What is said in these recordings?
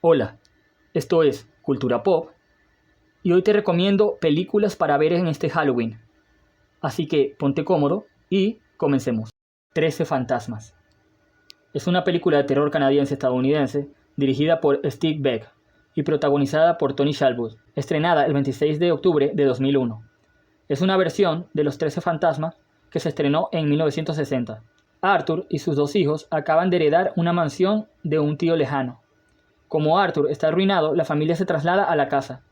Hola, esto es Cultura Pop y hoy te recomiendo películas para ver en este Halloween. Así que ponte cómodo y comencemos. 13 fantasmas. Es una película de terror canadiense-estadounidense dirigida por Steve Beck y protagonizada por Tony Shalhoub, estrenada el 26 de octubre de 2001. Es una versión de Los 13 fantasmas que se estrenó en 1960. Arthur y sus dos hijos acaban de heredar una mansión de un tío lejano. Como Arthur está arruinado, la familia se traslada a la casa,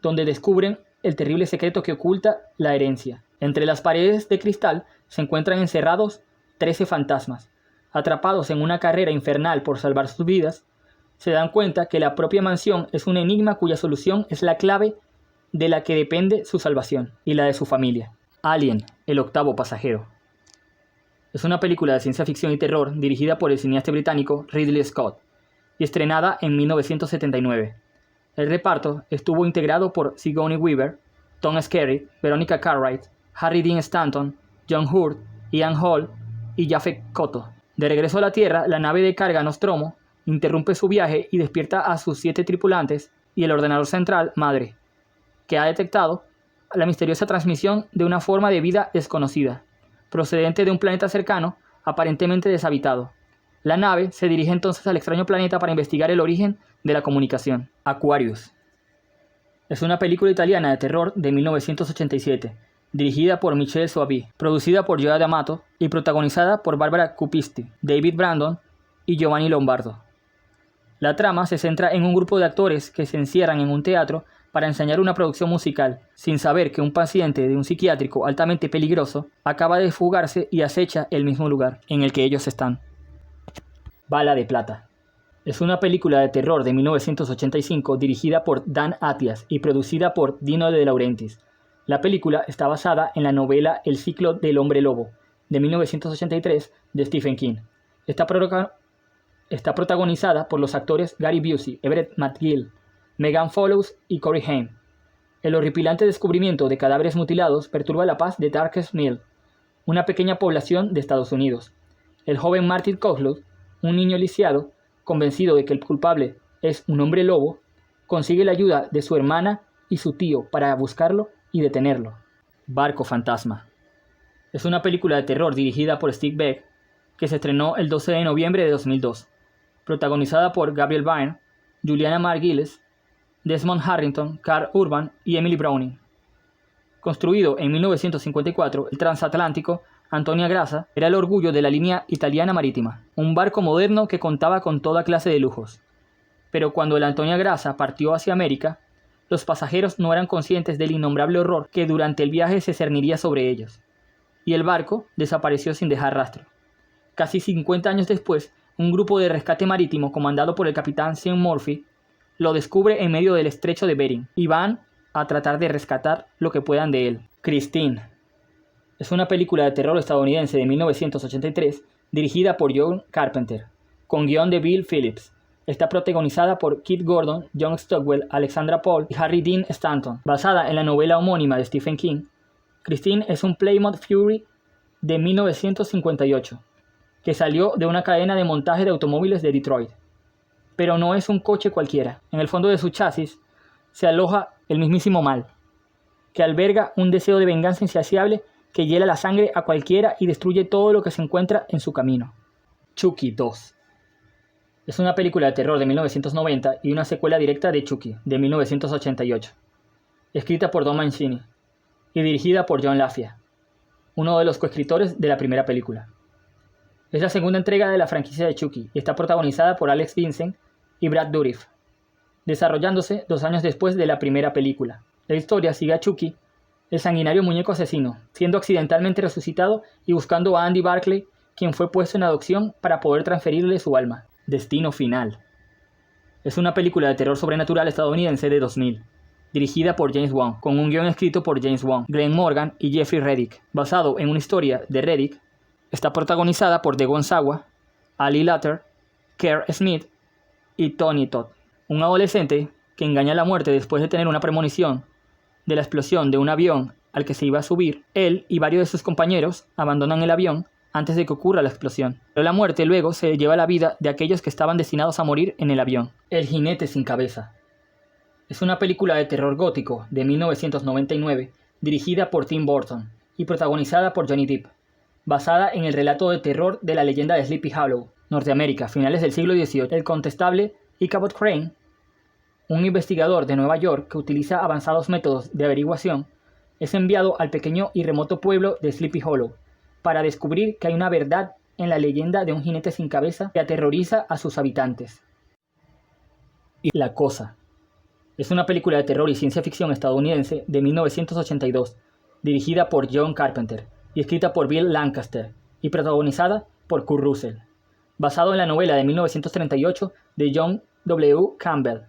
donde descubren el terrible secreto que oculta la herencia. Entre las paredes de cristal se encuentran encerrados 13 fantasmas. Atrapados en una carrera infernal por salvar sus vidas, se dan cuenta que la propia mansión es un enigma cuya solución es la clave de la que depende su salvación y la de su familia. Alien, el octavo pasajero. Es una película de ciencia ficción y terror dirigida por el cineasta británico Ridley Scott y estrenada en 1979. El reparto estuvo integrado por Sigourney Weaver, Tom Skerritt, Veronica Cartwright, Harry Dean Stanton, John Hurt, Ian Holm y Japhet Kotto. De regreso a la Tierra, la nave de carga Nostromo interrumpe su viaje y despierta a sus 7 tripulantes y el ordenador central, Madre, que ha detectado la misteriosa transmisión de una forma de vida desconocida, procedente de un planeta cercano, aparentemente deshabitado. La nave se dirige entonces al extraño planeta para investigar el origen de la comunicación. Aquarius. Es una película italiana de terror de 1987, dirigida por Michele Soavi, producida por Joe D'Amato y protagonizada por Barbara Cupisti, David Brandon y Giovanni Lombardo. La trama se centra en un grupo de actores que se encierran en un teatro para ensayar una producción musical, sin saber que un paciente de un psiquiátrico altamente peligroso acaba de fugarse y acecha el mismo lugar en el que ellos están. Bala de Plata. Es una película de terror de 1985 dirigida por Dan Attias y producida por Dino De Laurentiis. La película está basada en la novela El ciclo del hombre lobo, de 1983, de Stephen King. Está protagonizada por los actores Gary Busey, Everett McGill, Megan Follows y Corey Haim. El horripilante descubrimiento de cadáveres mutilados perturba la paz de Darkest Mill, una pequeña población de Estados Unidos. El joven Martin Kozlov, un niño lisiado, convencido de que el culpable es un hombre lobo, consigue la ayuda de su hermana y su tío para buscarlo y detenerlo. Barco Fantasma. Es una película de terror dirigida por Steve Beck que se estrenó el 12 de noviembre de 2002, protagonizada por Gabriel Byrne, Juliana Margulies, Desmond Harrington, Karl Urban y Emily Browning. Construido en 1954, el transatlántico Antonia Grassa era el orgullo de la línea italiana marítima, un barco moderno que contaba con toda clase de lujos. Pero cuando el Antonia Grassa partió hacia América, los pasajeros no eran conscientes del innombrable horror que durante el viaje se cerniría sobre ellos, y el barco desapareció sin dejar rastro. Casi 50 años después, un grupo de rescate marítimo comandado por el capitán Sean Murphy lo descubre en medio del estrecho de Bering y van a tratar de rescatar lo que puedan de él. Christine. Es una película de terror estadounidense de 1983 dirigida por John Carpenter, con guión de Bill Phillips. Está protagonizada por Kit Gordon, John Stockwell, Alexandra Paul y Harry Dean Stanton. Basada en la novela homónima de Stephen King, Christine es un Plymouth Fury de 1958 que salió de una cadena de montaje de automóviles de Detroit. Pero no es un coche cualquiera. En el fondo de su chasis se aloja el mismísimo mal, que alberga un deseo de venganza insaciable que hiela la sangre a cualquiera y destruye todo lo que se encuentra en su camino. Chucky 2. Es una película de terror de 1990 y una secuela directa de Chucky, de 1988. Escrita por Don Mancini y dirigida por John LaFia, uno de los coescritores de la primera película. Es la segunda entrega de la franquicia de Chucky y está protagonizada por Alex Vincent y Brad Dourif, desarrollándose 2 años después de la primera película. La historia sigue a Chucky, el sanguinario muñeco asesino, siendo accidentalmente resucitado y buscando a Andy Barclay, quien fue puesto en adopción para poder transferirle su alma. Destino Final. Es una película de terror sobrenatural estadounidense de 2000, dirigida por James Wan, con un guión escrito por James Wan, Glenn Morgan y Jeffrey Reddick. Basado en una historia de Reddick, está protagonizada por Dagon Sawa, Ali Latter, Kerr Smith y Tony Todd, un adolescente que engaña a la muerte después de tener una premonición de la explosión de un avión al que se iba a subir. Él y varios de sus compañeros abandonan el avión antes de que ocurra la explosión. Pero la muerte luego se lleva la vida de aquellos que estaban destinados a morir en el avión. El jinete sin cabeza. Es una película de terror gótico de 1999, dirigida por Tim Burton y protagonizada por Johnny Depp, basada en el relato de terror de la leyenda de Sleepy Hollow, Norteamérica, finales del siglo XVIII. El condestable Ichabod Crane, un investigador de Nueva York que utiliza avanzados métodos de averiguación, es enviado al pequeño y remoto pueblo de Sleepy Hollow para descubrir que hay una verdad en la leyenda de un jinete sin cabeza que aterroriza a sus habitantes. Y La Cosa. Es una película de terror y ciencia ficción estadounidense de 1982, dirigida por John Carpenter y escrita por Bill Lancaster y protagonizada por Kurt Russell, basado en la novela de 1938 de John W. Campbell.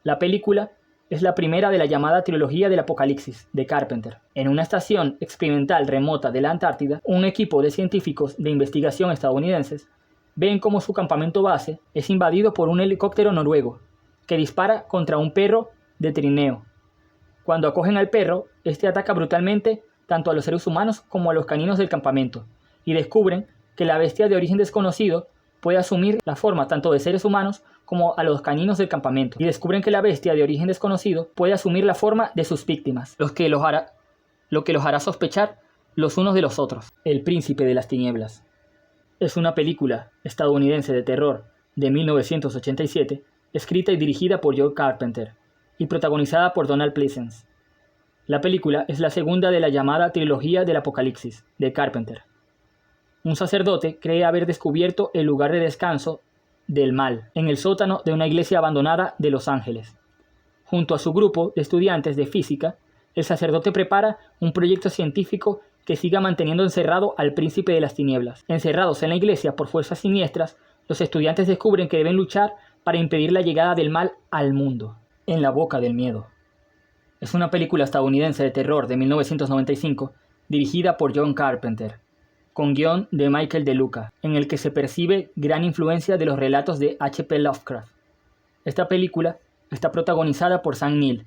La película es la primera de la llamada trilogía del Apocalipsis de Carpenter. En una estación experimental remota de la Antártida, un equipo de científicos de investigación estadounidenses ven cómo su campamento base es invadido por un helicóptero noruego que dispara contra un perro de trineo. Cuando acogen al perro, este ataca brutalmente tanto a los seres humanos como a los caninos del campamento, y descubren que la bestia de origen desconocido puede asumir la forma tanto de seres humanos como a los caninos del campamento, y descubren que la bestia de origen desconocido puede asumir la forma de sus víctimas, lo que los hará sospechar los unos de los otros. El Príncipe de las Tinieblas. Es una película estadounidense de terror de 1987, escrita y dirigida por John Carpenter y protagonizada por Donald Pleasence. La película es la segunda de la llamada trilogía del Apocalipsis de Carpenter. Un sacerdote cree haber descubierto el lugar de descanso del mal en el sótano de una iglesia abandonada de Los Ángeles. Junto a su grupo de estudiantes de física, el sacerdote prepara un proyecto científico que siga manteniendo encerrado al príncipe de las tinieblas. Encerrados en la iglesia por fuerzas siniestras, los estudiantes descubren que deben luchar para impedir la llegada del mal al mundo. En la boca del miedo. Es una película estadounidense de terror de 1995, dirigida por John Carpenter, con guión de Michael De Luca, en el que se percibe gran influencia de los relatos de H.P. Lovecraft. Esta película está protagonizada por Sam Neill,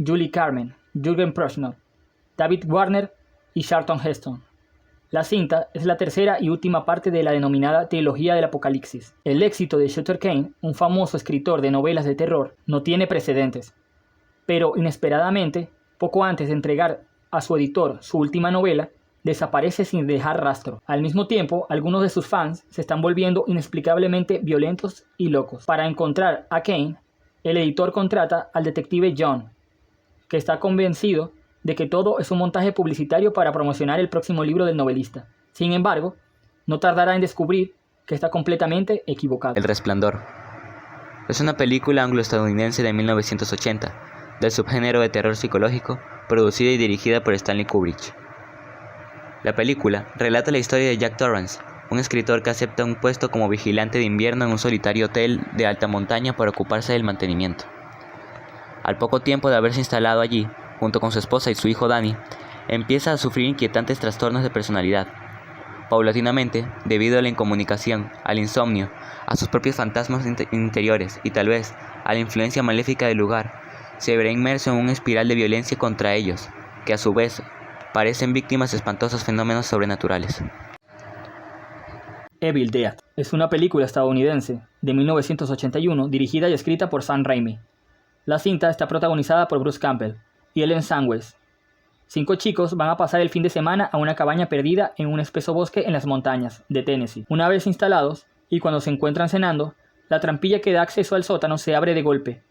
Julie Carmen, Jürgen Prochnow, David Warner y Charlton Heston. La cinta es la tercera y última parte de la denominada trilogía del Apocalipsis. El éxito de Sutter Kane, un famoso escritor de novelas de terror, no tiene precedentes. Pero inesperadamente, poco antes de entregar a su editor su última novela, desaparece sin dejar rastro. Al mismo tiempo, algunos de sus fans se están volviendo inexplicablemente violentos y locos. Para encontrar a Kane, el editor contrata al detective John, que está convencido de que todo es un montaje publicitario para promocionar el próximo libro del novelista. Sin embargo, no tardará en descubrir que está completamente equivocado. El Resplandor. Es una película anglo-estadounidense de 1980, del subgénero de terror psicológico, producida y dirigida por Stanley Kubrick. La película relata la historia de Jack Torrance, un escritor que acepta un puesto como vigilante de invierno en un solitario hotel de alta montaña para ocuparse del mantenimiento. Al poco tiempo de haberse instalado allí, junto con su esposa y su hijo Danny, empieza a sufrir inquietantes trastornos de personalidad. Paulatinamente, debido a la incomunicación, al insomnio, a sus propios fantasmas interiores y tal vez a la influencia maléfica del lugar, se verá inmerso en una espiral de violencia contra ellos, que a su vez parecen víctimas de espantosos fenómenos sobrenaturales. Evil Dead es una película estadounidense de 1981 dirigida y escrita por Sam Raimi. La cinta está protagonizada por Bruce Campbell y Ellen Sandwich. 5 chicos van a pasar el fin de semana a una cabaña perdida en un espeso bosque en las montañas de Tennessee. Una vez instalados, y cuando se encuentran cenando, la trampilla que da acceso al sótano se abre de golpe.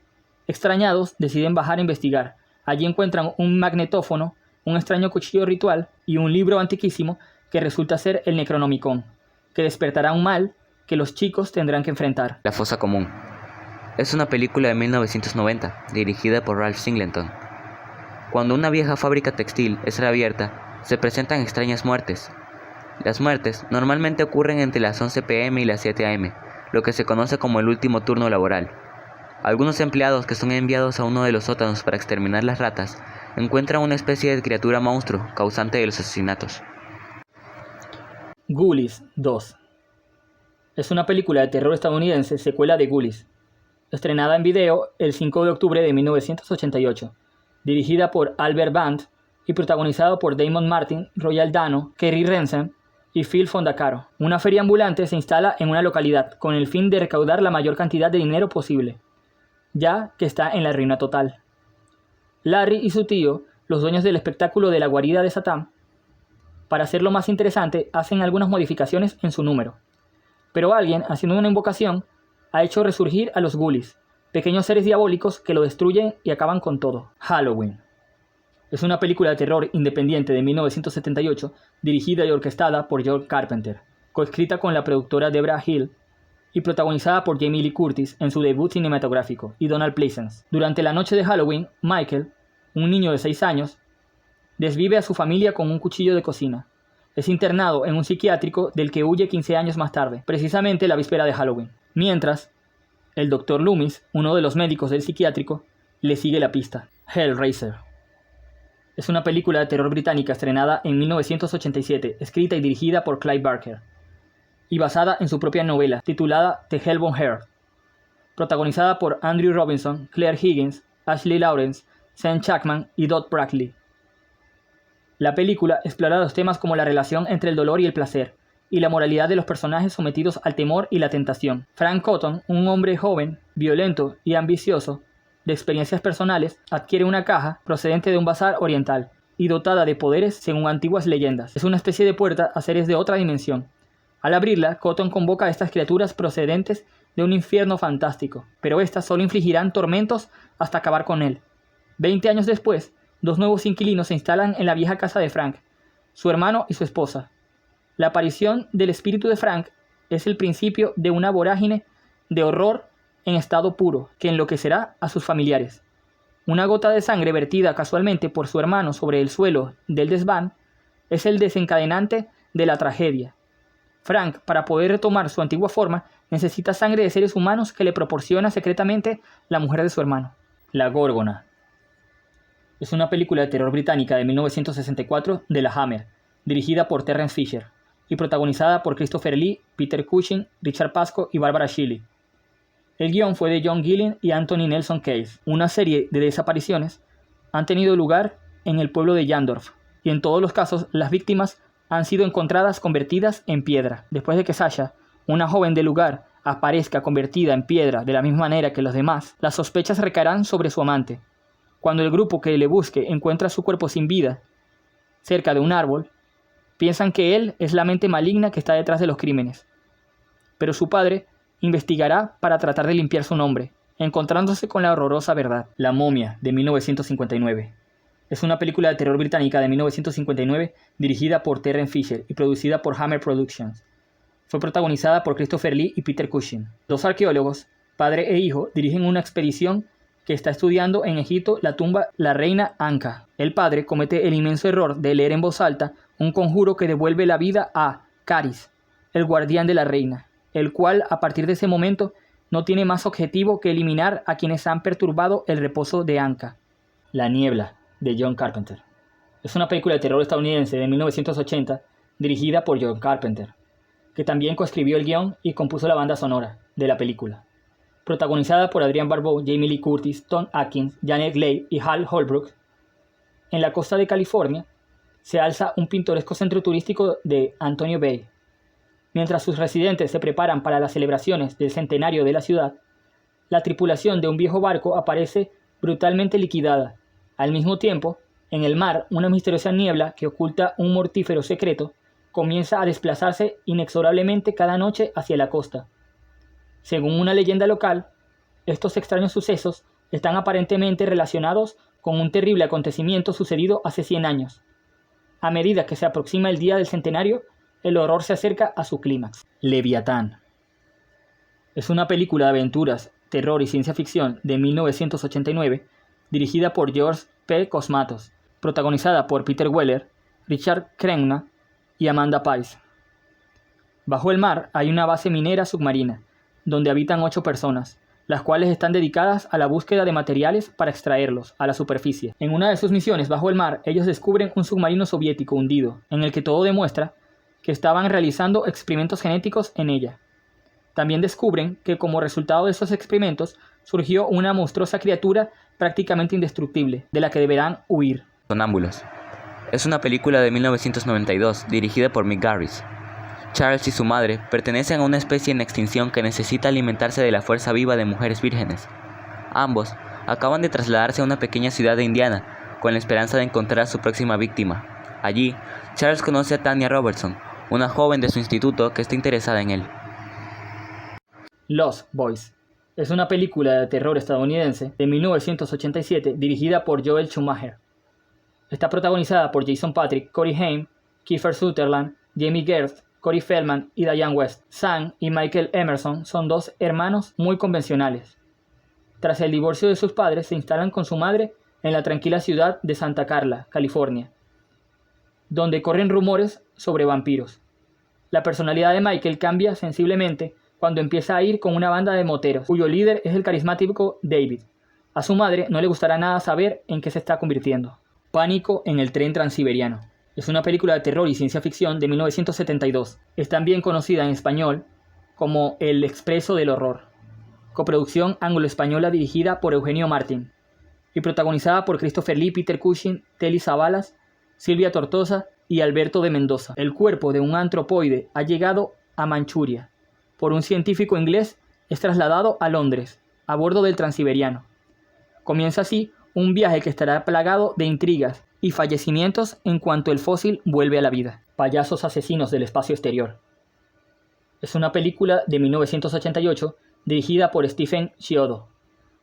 Extrañados, deciden bajar a investigar. Allí encuentran un magnetófono, un extraño cuchillo ritual y un libro antiquísimo que resulta ser el Necronomicon, que despertará un mal que los chicos tendrán que enfrentar. La Fosa Común. Es una película de 1990, dirigida por Ralph Singleton. Cuando una vieja fábrica textil es reabierta, se presentan extrañas muertes. Las muertes normalmente ocurren entre las 11 p.m. y las 7 a.m., lo que se conoce como el último turno laboral. Algunos empleados que son enviados a uno de los sótanos para exterminar las ratas, encuentran una especie de criatura monstruo causante de los asesinatos. Ghoulies 2. Es una película de terror estadounidense, secuela de Ghoulies, estrenada en video el 5 de octubre de 1988, dirigida por Albert Band y protagonizada por Damon Martin, Royal Dano, Kerry Rensen y Phil Fondacaro. Una feria ambulante se instala en una localidad con el fin de recaudar la mayor cantidad de dinero posible, ya que está en la ruina total. Larry y su tío, los dueños del espectáculo de la guarida de Satán, para hacerlo más interesante, hacen algunas modificaciones en su número. Pero alguien, haciendo una invocación, ha hecho resurgir a los ghoulies, pequeños seres diabólicos que lo destruyen y acaban con todo. Halloween. Es una película de terror independiente de 1978, dirigida y orquestada por John Carpenter, coescrita con la productora Debra Hill y protagonizada por Jamie Lee Curtis en su debut cinematográfico y Donald Pleasence. Durante la noche de Halloween, Michael, un niño de 6 años, desvive a su familia con un cuchillo de cocina. Es internado en un psiquiátrico del que huye 15 años más tarde, precisamente la víspera de Halloween. Mientras, el Dr. Loomis, uno de los médicos del psiquiátrico, le sigue la pista. Hellraiser. Es una película de terror británica estrenada en 1987, escrita y dirigida por Clive Barker, y basada en su propia novela, titulada The Hellbound Heart, protagonizada por Andrew Robinson, Claire Higgins, Ashley Lawrence, Sam Chapman y Dot Bradley. La película explora los temas como la relación entre el dolor y el placer, y la moralidad de los personajes sometidos al temor y la tentación. Frank Cotton, un hombre joven, violento y ambicioso, de experiencias personales, adquiere una caja procedente de un bazar oriental y dotada de poderes según antiguas leyendas. Es una especie de puerta a seres de otra dimensión. Al abrirla, Cotton convoca a estas criaturas procedentes de un infierno fantástico, pero estas solo infligirán tormentos hasta acabar con él. 20 años después, 2 nuevos inquilinos se instalan en la vieja casa de Frank, su hermano y su esposa. La aparición del espíritu de Frank es el principio de una vorágine de horror en estado puro que enloquecerá a sus familiares. Una gota de sangre vertida casualmente por su hermano sobre el suelo del desván es el desencadenante de la tragedia. Frank, para poder retomar su antigua forma, necesita sangre de seres humanos que le proporciona secretamente la mujer de su hermano. La Górgona. Es una película de terror británica de 1964 de la Hammer, dirigida por Terence Fisher y protagonizada por Christopher Lee, Peter Cushing, Richard Pasco y Barbara Shelley. El guión fue de John Gillen y Anthony Nelson Case. Una serie de desapariciones han tenido lugar en el pueblo de Llandorf, y en todos los casos las víctimas han sido encontradas convertidas en piedra. Después de que Sasha, una joven del lugar, aparezca convertida en piedra de la misma manera que los demás, las sospechas recaerán sobre su amante. Cuando el grupo que le busque encuentra su cuerpo sin vida cerca de un árbol, piensan que él es la mente maligna que está detrás de los crímenes. Pero su padre investigará para tratar de limpiar su nombre, encontrándose con la horrorosa verdad. La momia, de 1959. Es una película de terror británica de 1959 dirigida por Terence Fisher y producida por Hammer Productions. Fue protagonizada por Christopher Lee y Peter Cushing. 2 arqueólogos, padre e hijo, dirigen una expedición que está estudiando en Egipto la tumba la reina Anka. El padre comete el inmenso error de leer en voz alta un conjuro que devuelve la vida a Caris, el guardián de la reina, el cual a partir de ese momento no tiene más objetivo que eliminar a quienes han perturbado el reposo de Anka. La niebla, de John Carpenter. Es una película de terror estadounidense de 1980 dirigida por John Carpenter, que también coescribió el guión y compuso la banda sonora de la película. Protagonizada por Adrienne Barbeau, Jamie Lee Curtis, Tom Atkins, Janet Leigh y Hal Holbrook. En la costa de California se alza un pintoresco centro turístico de Antonio Bay. Mientras sus residentes se preparan para las celebraciones del centenario de la ciudad, la tripulación de un viejo barco aparece brutalmente liquidada. Al mismo tiempo, en el mar, una misteriosa niebla que oculta un mortífero secreto comienza a desplazarse inexorablemente cada noche hacia la costa. Según una leyenda local, estos extraños sucesos están aparentemente relacionados con un terrible acontecimiento sucedido hace 100 años. A medida que se aproxima el día del centenario, el horror se acerca a su clímax. Leviatán. Es una película de aventuras, terror y ciencia ficción de 1989, dirigida por George P. Cosmatos, protagonizada por Peter Weller, Richard Crenna y Amanda Pice. Bajo el mar hay una base minera submarina, donde habitan 8 personas, las cuales están dedicadas a la búsqueda de materiales para extraerlos a la superficie. En una de sus misiones bajo el mar, ellos descubren un submarino soviético hundido, en el que todo demuestra que estaban realizando experimentos genéticos en ella. También descubren que como resultado de esos experimentos surgió una monstruosa criatura prácticamente indestructible, de la que deberán huir. Sonámbulos. Es una película de 1992 dirigida por Mick Garris, Charles y su madre pertenecen a una especie en extinción que necesita alimentarse de la fuerza viva de mujeres vírgenes. Ambos acaban de trasladarse a una pequeña ciudad de Indiana con la esperanza de encontrar a su próxima víctima. Allí, Charles conoce a Tanya Robertson, una joven de su instituto que está interesada en él. Lost Boys es una película de terror estadounidense de 1987 dirigida por Joel Schumacher. Está protagonizada por Jason Patric, Corey Haim, Kiefer Sutherland, Jamie Gertz, Corey Feldman y Diane West. Sam y Michael Emerson son dos hermanos muy convencionales. Tras el divorcio de sus padres, se instalan con su madre en la tranquila ciudad de Santa Carla, California, donde corren rumores sobre vampiros. La personalidad de Michael cambia sensiblemente cuando empieza a ir con una banda de moteros, cuyo líder es el carismático David. A su madre no le gustará nada saber en qué se está convirtiendo. Pánico en el tren transiberiano. Es una película de terror y ciencia ficción de 1972. Es también conocida en español como El Expreso del Horror. Coproducción anglo-española dirigida por Eugenio Martín y protagonizada por Christopher Lee, Peter Cushing, Telly Savalas, Silvia Tortosa y Alberto de Mendoza. El cuerpo de un antropoide ha llegado a Manchuria. Por un científico inglés es trasladado a Londres, a bordo del Transiberiano. Comienza así un viaje que estará plagado de intrigas y fallecimientos en cuanto el fósil vuelve a la vida. Payasos asesinos del espacio exterior. Es una película de 1988 dirigida por Stephen Chiodo.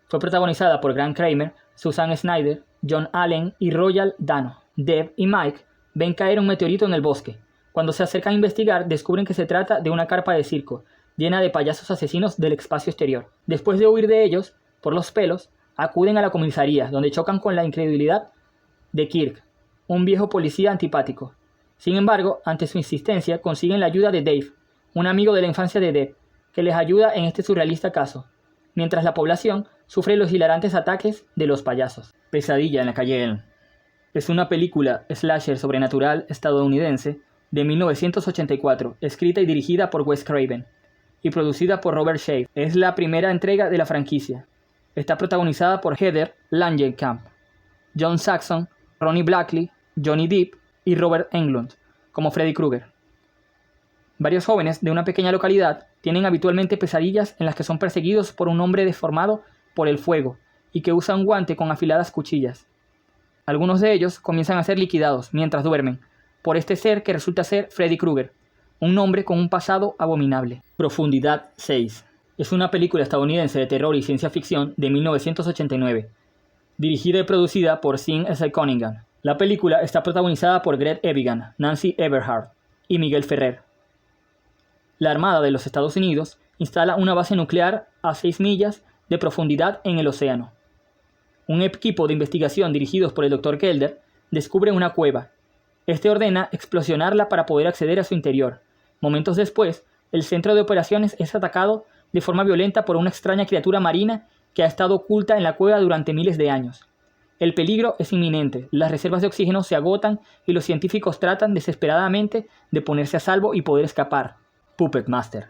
Fue protagonizada por Grant Kramer, Susan Snyder, John Allen y Royal Dano. Deb y Mike ven caer un meteorito en el bosque. Cuando se acercan a investigar, descubren que se trata de una carpa de circo, llena de payasos asesinos del espacio exterior. Después de huir de ellos, por los pelos, acuden a la comisaría, donde chocan con la incredulidad de Kirk, un viejo policía antipático. Sin embargo, ante su insistencia, consiguen la ayuda de Dave, un amigo de la infancia de Deb, que les ayuda en este surrealista caso, mientras la población sufre los hilarantes ataques de los payasos. Pesadilla en la calle Elm. Es una película slasher sobrenatural estadounidense de 1984, escrita y dirigida por Wes Craven y producida por Robert Shaw. Es la primera entrega de la franquicia. Está protagonizada por Heather Langenkamp, John Saxon, Ronnie Blackley, Johnny Depp y Robert Englund como Freddy Krueger. Varios jóvenes de una pequeña localidad tienen habitualmente pesadillas en las que son perseguidos por un hombre deformado por el fuego y que usa un guante con afiladas cuchillas. Algunos de ellos comienzan a ser liquidados mientras duermen por este ser que resulta ser Freddy Krueger, un hombre con un pasado abominable. Profundidad 6. Es una película estadounidense de terror y ciencia ficción de 1989, dirigida y producida por Sean S. Cunningham. La película está protagonizada por Greg Evigan, Nancy Everhart y Miguel Ferrer. La Armada de los Estados Unidos instala una base nuclear a 6 millas de profundidad en el océano. Un equipo de investigación dirigidos por el Dr. Kelder descubre una cueva. Este ordena explosionarla para poder acceder a su interior. Momentos después, el centro de operaciones es atacado de forma violenta por una extraña criatura marina que ha estado oculta en la cueva durante miles de años. El peligro es inminente, las reservas de oxígeno se agotan y los científicos tratan desesperadamente de ponerse a salvo y poder escapar. Puppet Master.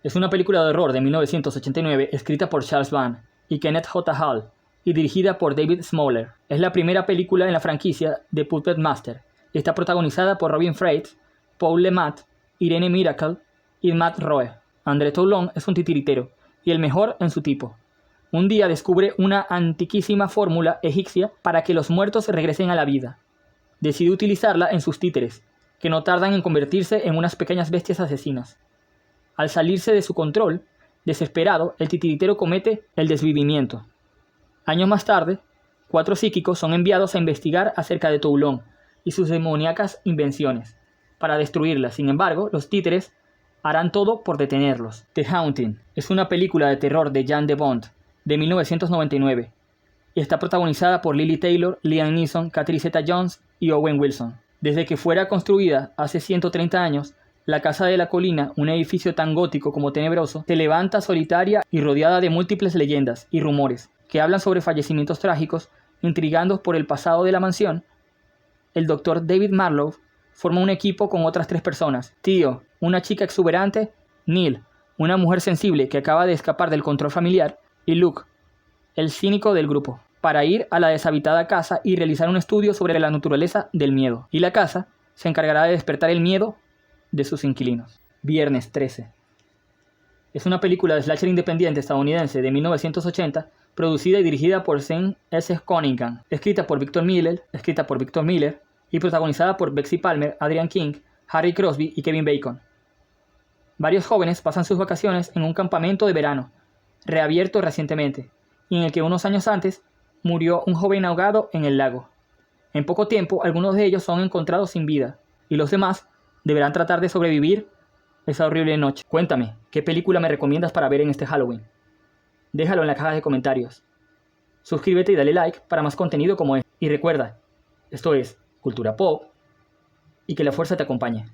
Es una película de horror de 1989 escrita por Charles Band y Kenneth J. Hall y dirigida por David Smoller. Es la primera película en la franquicia de Puppet Master y está protagonizada por Robin Freites, Paul Le Mat, Irene Miracle y Matt Roe. André Toulon es un titiritero y el mejor en su tipo. Un día descubre una antiquísima fórmula egipcia para que los muertos regresen a la vida. Decide utilizarla en sus títeres, que no tardan en convertirse en unas pequeñas bestias asesinas. Al salirse de su control, desesperado, el titiritero comete el desvivimiento. Años más tarde, 4 psíquicos son enviados a investigar acerca de Toulon y sus demoníacas invenciones, para destruirlas. Sin embargo, los títeres harán todo por detenerlos. The Haunting es una película de terror de Jan de Bont de 1999 y está protagonizada por Lily Taylor, Liam Neeson, Catherine Zeta-Jones y Owen Wilson. Desde que fuera construida hace 130 años, la Casa de la Colina, un edificio tan gótico como tenebroso, se levanta solitaria y rodeada de múltiples leyendas y rumores que hablan sobre fallecimientos trágicos. Intrigados por el pasado de la mansión, el Dr. David Marlowe forma un equipo con otras 3 personas: Theo, una chica exuberante; Neil, una mujer sensible que acaba de escapar del control familiar; y Luke, el cínico del grupo, para ir a la deshabitada casa y realizar un estudio sobre la naturaleza del miedo. Y la casa se encargará de despertar el miedo de sus inquilinos. Viernes 13. Es una película de slasher independiente estadounidense de 1980, producida y dirigida por Sean S. Cunningham, escrita por Victor Miller y protagonizada por Betsy Palmer, Adrienne King, Harry Crosby y Kevin Bacon. Varios jóvenes pasan sus vacaciones en un campamento de verano, reabierto recientemente, y en el que unos años antes murió un joven ahogado en el lago. En poco tiempo, algunos de ellos son encontrados sin vida, y los demás deberán tratar de sobrevivir esa horrible noche. Cuéntame, ¿qué película me recomiendas para ver en este Halloween? Déjalo en la caja de comentarios. Suscríbete y dale like para más contenido como este. Y recuerda, esto es Cultura Pop, y que la fuerza te acompañe.